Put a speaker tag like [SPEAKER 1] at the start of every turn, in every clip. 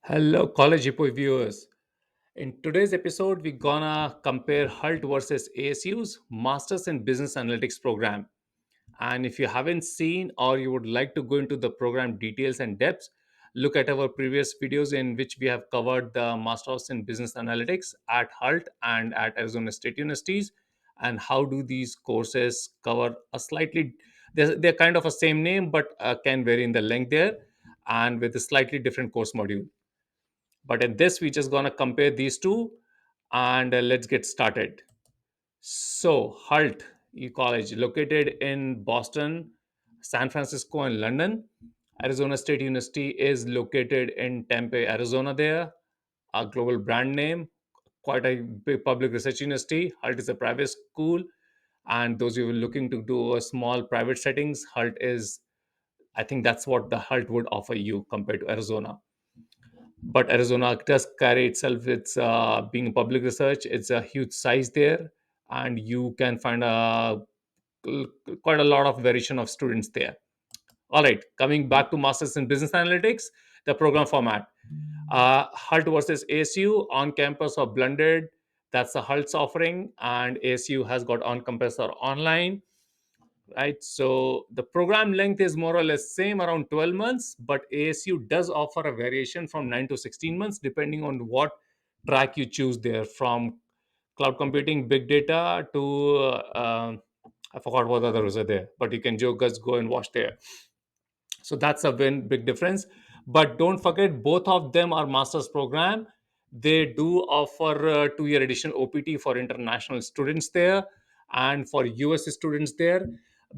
[SPEAKER 1] Hello, College Hippo viewers. In today's episode, we're gonna compare Hult versus ASU's Masters in Business Analytics program. And if you haven't seen or you would like to go into the program details and depths, look at our previous videos in which we have covered the Masters in Business Analytics at Hult and at Arizona State Universities, and how do these courses cover a slightly they're kind of a same name but can vary in the length there and with a slightly different course module. But in this, we're just going to compare these two and let's get started. So, Hult College, located in Boston, San Francisco, and London. Arizona State University is located in Tempe, Arizona, there. A global brand name, quite a big public research university. Hult is a private school. And those who are looking to do a small private settings, Hult is, I think that's what the Hult would offer you compared to Arizona. But Arizona does carry itself with being public research. It's a huge size there, and you can find quite a lot of variation of students there. All right, coming back to Masters in Business Analytics, the program format. Hult versus ASU, on campus or blended. That's the Hult's offering, and ASU has got on campus or online, right? So the program length is more or less same, around 12 months, but ASU does offer a variation from 9 to 16 months depending on what track you choose there, from cloud computing, big data to I forgot what others are there, but you can just go and watch there. So that's a big difference. But don't forget, both of them are master's program. They do offer 2 year additional OPT for international students there and for US students there,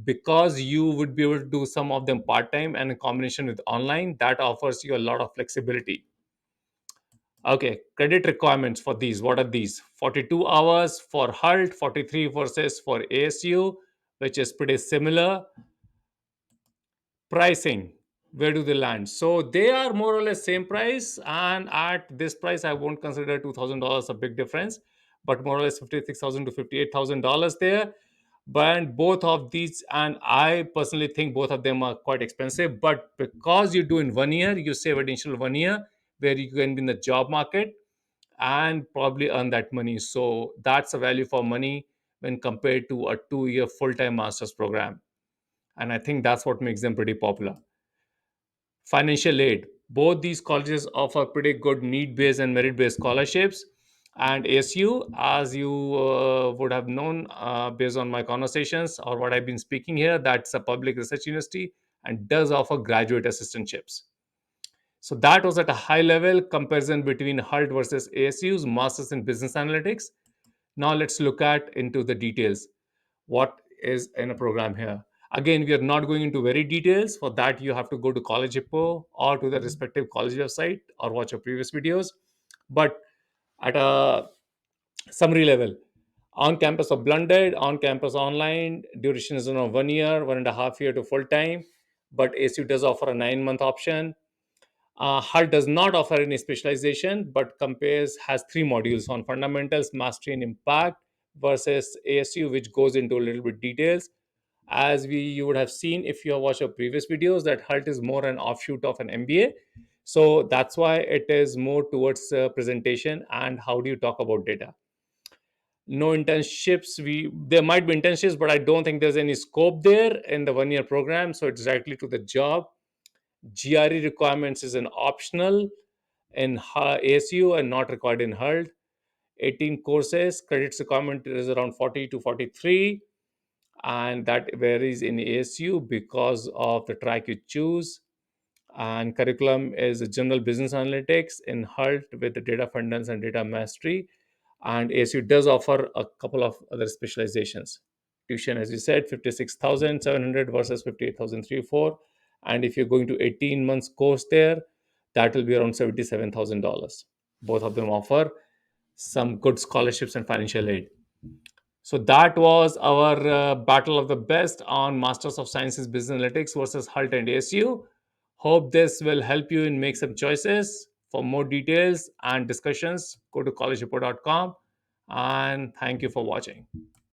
[SPEAKER 1] because you would be able to do some of them part time and in combination with online. That offers you a lot of flexibility. Okay, credit requirements for these. What are these? 42 hours for Hult, 43 versus for ASU, which is pretty similar. Pricing, where do they land? So they are more or less same price, and at this price I won't consider $2,000 a big difference, but more or less 56,000 to $58,000 there. But both of these, and I personally think both of them are quite expensive, but because you do in 1 year, you save additional 1 year where you can be in the job market and probably earn that money. So that's a value for money when compared to a 2 year full-time master's program, and I think that's what makes them pretty popular. Financial aid. Both these colleges offer pretty good need-based and merit-based scholarships. And ASU, as you would have known based on my conversations or what I've been speaking here, that's a public research university and does offer graduate assistantships. So that was at a high level comparison between Hult versus ASU's Masters in Business Analytics. Now let's look at into the details. What is in a program here? Again, we are not going into very details. For that, you have to go to College Hippo or to the respective college website or watch your previous videos. But at a summary level, on campus or blended, on campus online, duration is around 1 year, 1.5 year to full time. But ASU does offer a 9 month option. Hult does not offer any specialization, but compares has three modules on fundamentals, mastery, and impact, versus ASU, which goes into a little bit details. As we you would have seen if you have watched our previous videos, that Hult is more an offshoot of an MBA. So that's why it is more towards presentation and how do you talk about data. No internships. We There might be internships, but I don't think there's any scope there in the 1 year program. So it's directly to the job. GRE requirements is an optional in ASU and not required in Hult. 18 courses, credits requirement is around 40 to 43, and that varies in ASU because of the track you choose. And curriculum is general business analytics in Hult with the data fundamentals and data mastery. And ASU does offer a couple of other specializations. Tuition, as you said, 56,700 versus 58,304. And if you're going to 18 months course there, that will be around $77,000. Both of them offer some good scholarships and financial aid. So that was our battle of the best on Masters of Sciences Business Analytics versus Hult and ASU. Hope this will help you in make some choices. For more details and discussions, go to collegereport.com, and thank you for watching.